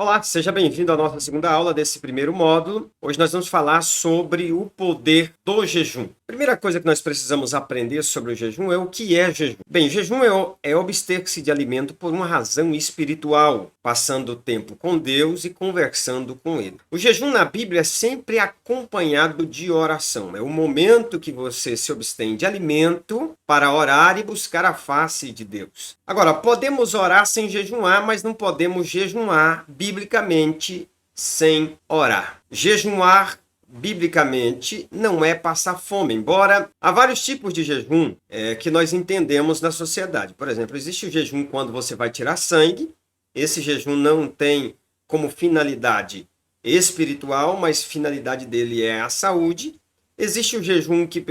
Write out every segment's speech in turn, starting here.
Olá, seja bem-vindo à nossa segunda aula desse primeiro módulo. Hoje nós vamos falar sobre o poder do jejum. Primeira coisa que nós precisamos aprender sobre o jejum é o que é jejum. Bem, jejum é abster-se de alimento por uma razão espiritual, passando tempo com Deus e conversando com Ele. O jejum na Bíblia é sempre acompanhado de oração. É o momento que você se abstém de alimento para orar e buscar a face de Deus. Agora, podemos orar sem jejuar, mas não podemos jejuar biblicamente sem orar. Jejuar biblicamente não é passar fome, embora há vários tipos de jejum que nós entendemos na sociedade. Por exemplo, existe o jejum quando você vai tirar sangue. Esse jejum não tem como finalidade espiritual, mas finalidade dele é a saúde. Existe o jejum que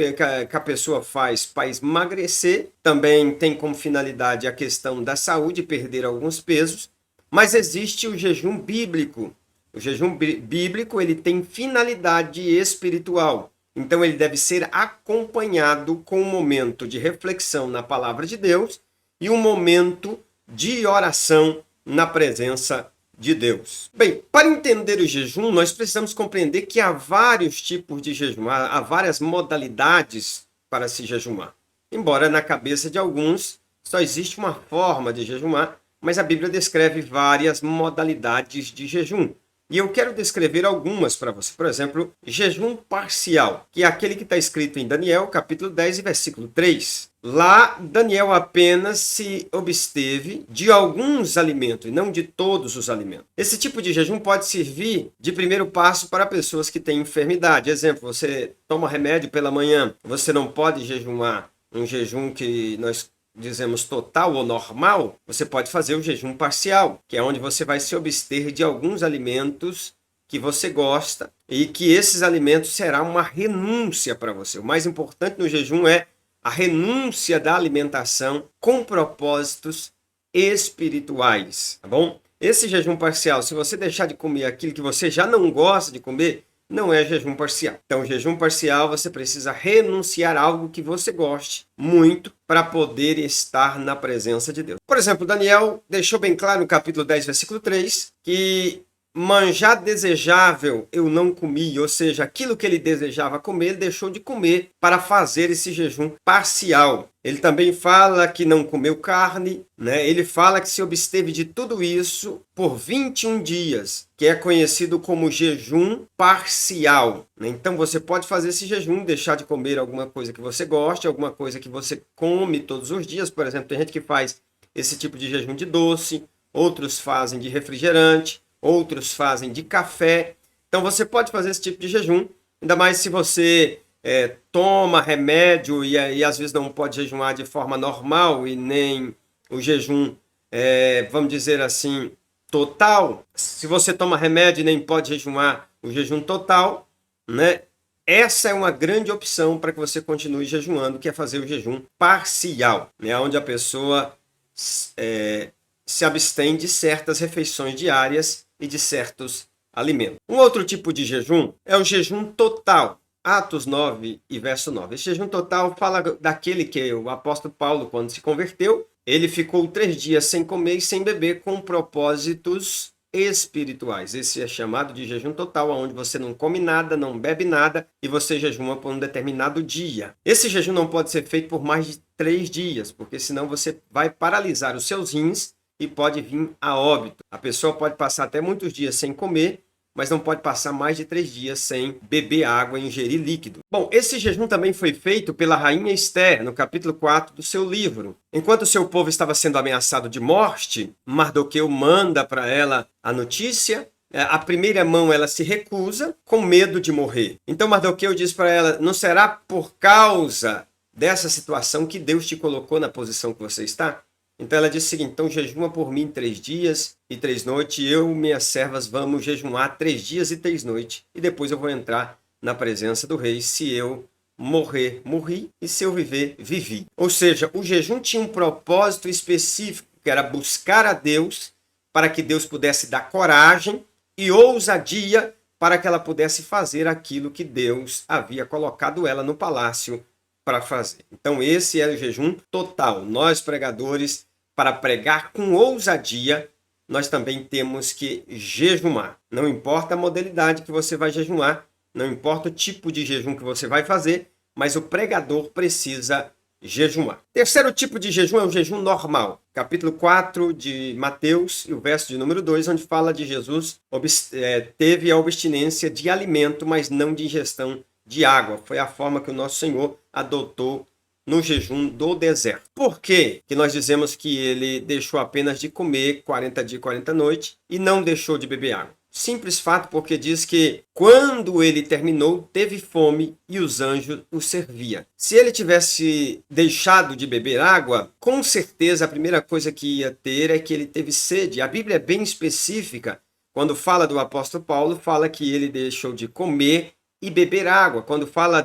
a pessoa faz para emagrecer, também tem como finalidade a questão da saúde, perder alguns pesos, mas existe o jejum bíblico. O jejum bíblico ele tem finalidade espiritual, então ele deve ser acompanhado com um momento de reflexão na palavra de Deus e um momento de oração na presença de Deus. Bem, para entender o jejum, nós precisamos compreender que há vários tipos de jejum, há várias modalidades para se jejumar. Embora na cabeça de alguns só existe uma forma de jejumar, mas a Bíblia descreve várias modalidades de jejum. E eu quero descrever algumas para você. Por exemplo, jejum parcial, que é aquele que está escrito em Daniel, capítulo 10 e versículo 3. Lá, Daniel apenas se absteve de alguns alimentos, e não de todos os alimentos. Esse tipo de jejum pode servir de primeiro passo para pessoas que têm enfermidade. Exemplo, você toma remédio pela manhã, você não pode jejuar um jejum que nós dizemos total ou normal, você pode fazer o jejum parcial, que é onde você vai se abster de alguns alimentos que você gosta e que esses alimentos será uma renúncia para você. O mais importante no jejum é a renúncia da alimentação com propósitos espirituais, tá bom? Esse jejum parcial, se você deixar de comer aquilo que você já não gosta de comer, não é jejum parcial. Então, jejum parcial, você precisa renunciar a algo que você goste muito para poder estar na presença de Deus. Por exemplo, Daniel deixou bem claro no capítulo 10, versículo 3, que manjar desejável eu não comi, ou seja, aquilo que ele desejava comer, ele deixou de comer para fazer esse jejum parcial. Ele também fala que não comeu carne, né? Ele fala que se absteve de tudo isso por 21 dias, que é conhecido como jejum parcial, né? Então você pode fazer esse jejum, deixar de comer alguma coisa que você goste, alguma coisa que você come todos os dias. Por exemplo, tem gente que faz esse tipo de jejum de doce, outros fazem de refrigerante, outros fazem de café. Então você pode fazer esse tipo de jejum, ainda mais se você toma remédio e às vezes não pode jejuar de forma normal e nem o jejum, vamos dizer assim, total. Se você toma remédio e nem pode jejuar o jejum total, né? Essa é uma grande opção para que você continue jejuando, que é fazer o jejum parcial, né? Onde a pessoa se abstém de certas refeições diárias e de certos alimentos. Um outro tipo de jejum é o jejum total. Atos 9 e verso 9. Esse jejum total fala daquele que o apóstolo Paulo, quando se converteu, ele ficou 3 dias sem comer e sem beber com propósitos espirituais. Esse é chamado de jejum total, onde você não come nada, não bebe nada e você jejuma por um determinado dia. Esse jejum não pode ser feito por mais de 3 dias, porque senão você vai paralisar os seus rins e pode vir a óbito. A pessoa pode passar até muitos dias sem comer, mas não pode passar mais de 3 dias sem beber água e ingerir líquido. Bom, esse jejum também foi feito pela rainha Esther, no capítulo 4 do seu livro. Enquanto o seu povo estava sendo ameaçado de morte, Mardoqueu manda para ela a notícia. A primeira mão ela se recusa, com medo de morrer. Então Mardoqueu diz para ela, não será por causa dessa situação que Deus te colocou na posição que você está? Então ela disse o seguinte, então jejuma por mim 3 dias e 3 noites, eu e minhas servas vamos jejuar 3 dias e 3 noites, e depois eu vou entrar na presença do rei. Se eu morrer, morri, e se eu viver, vivi. Ou seja, o jejum tinha um propósito específico, que era buscar a Deus, para que Deus pudesse dar coragem e ousadia para que ela pudesse fazer aquilo que Deus havia colocado ela no palácio para fazer. Então esse é o jejum total. Nós, pregadores, para pregar com ousadia, nós também temos que jejuar. Não importa a modalidade que você vai jejuar, não importa o tipo de jejum que você vai fazer, mas o pregador precisa jejuar. Terceiro tipo de jejum é o jejum normal. Capítulo 4 de Mateus, e o verso de número 2, onde fala de Jesus teve a abstinência de alimento, mas não de ingestão de água. Foi a forma que o nosso Senhor adotou no jejum do deserto. Por que nós dizemos que ele deixou apenas de comer 40 dias e 40 noites e não deixou de beber água? Simples fato, porque diz que quando ele terminou, teve fome e os anjos o serviam. Se ele tivesse deixado de beber água, com certeza a primeira coisa que ia ter é que ele teve sede. A Bíblia é bem específica. Quando fala do apóstolo Paulo, fala que ele deixou de comer e beber água. Quando fala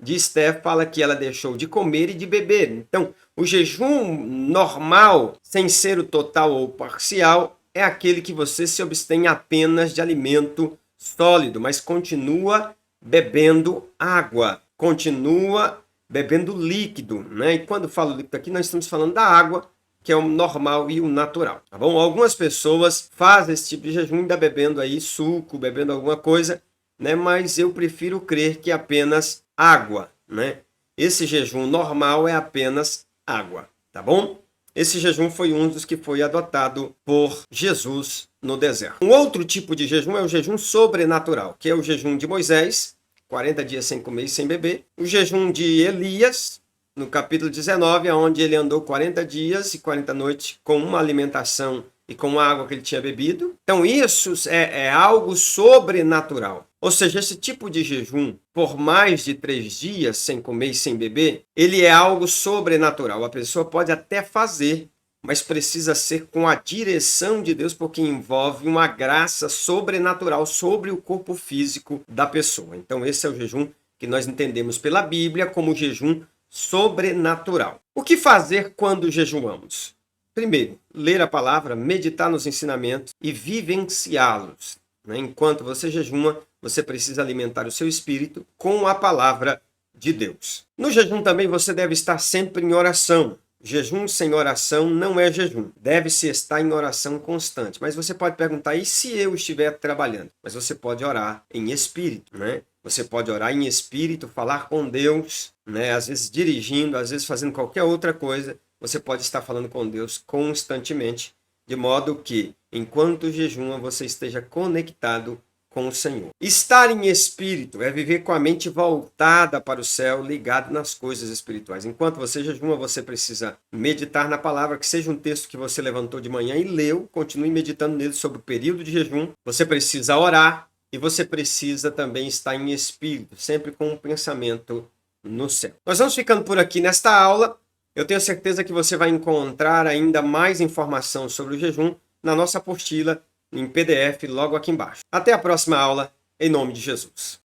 de Esther, fala que ela deixou de comer e de beber. Então, o jejum normal, sem ser o total ou parcial, é aquele que você se abstém apenas de alimento sólido, mas continua bebendo água, continua bebendo líquido, né? E quando falo líquido aqui, nós estamos falando da água, que é o normal e o natural, tá bom? Algumas pessoas fazem esse tipo de jejum ainda bebendo aí suco, bebendo alguma coisa, né? Mas eu prefiro crer que é apenas água, né? Esse jejum normal é apenas água, tá bom? Esse jejum foi um dos que foi adotado por Jesus no deserto. Um outro tipo de jejum é o jejum sobrenatural, que é o jejum de Moisés, 40 dias sem comer e sem beber. O jejum de Elias, no capítulo 19, onde ele andou 40 dias e 40 noites com uma alimentação e com a água que ele tinha bebido. Então isso é algo sobrenatural. Ou seja, esse tipo de jejum, por mais de 3 dias sem comer e sem beber, ele é algo sobrenatural. A pessoa pode até fazer, mas precisa ser com a direção de Deus, porque envolve uma graça sobrenatural sobre o corpo físico da pessoa. Então esse é o jejum que nós entendemos pela Bíblia como jejum sobrenatural. O que fazer quando jejuamos? Primeiro, ler a palavra, meditar nos ensinamentos e vivenciá-los. Enquanto você jejuma, você precisa alimentar o seu espírito com a palavra de Deus. No jejum também você deve estar sempre em oração. Jejum sem oração não é jejum. Deve-se estar em oração constante. Mas você pode perguntar, e se eu estiver trabalhando? Mas você pode orar em espírito, né? Você pode orar em espírito, falar com Deus, né? Às vezes dirigindo, às vezes fazendo qualquer outra coisa. Você pode estar falando com Deus constantemente, de modo que, enquanto jejuma, você esteja conectado com o Senhor. Estar em espírito é viver com a mente voltada para o céu, ligado nas coisas espirituais. Enquanto você jejuma, você precisa meditar na palavra, que seja um texto que você levantou de manhã e leu, continue meditando nele sobre o período de jejum. Você precisa orar e você precisa também estar em espírito, sempre com um pensamento no céu. Nós vamos ficando por aqui nesta aula. Eu tenho certeza que você vai encontrar ainda mais informação sobre o jejum na nossa apostila em PDF logo aqui embaixo. Até a próxima aula, em nome de Jesus.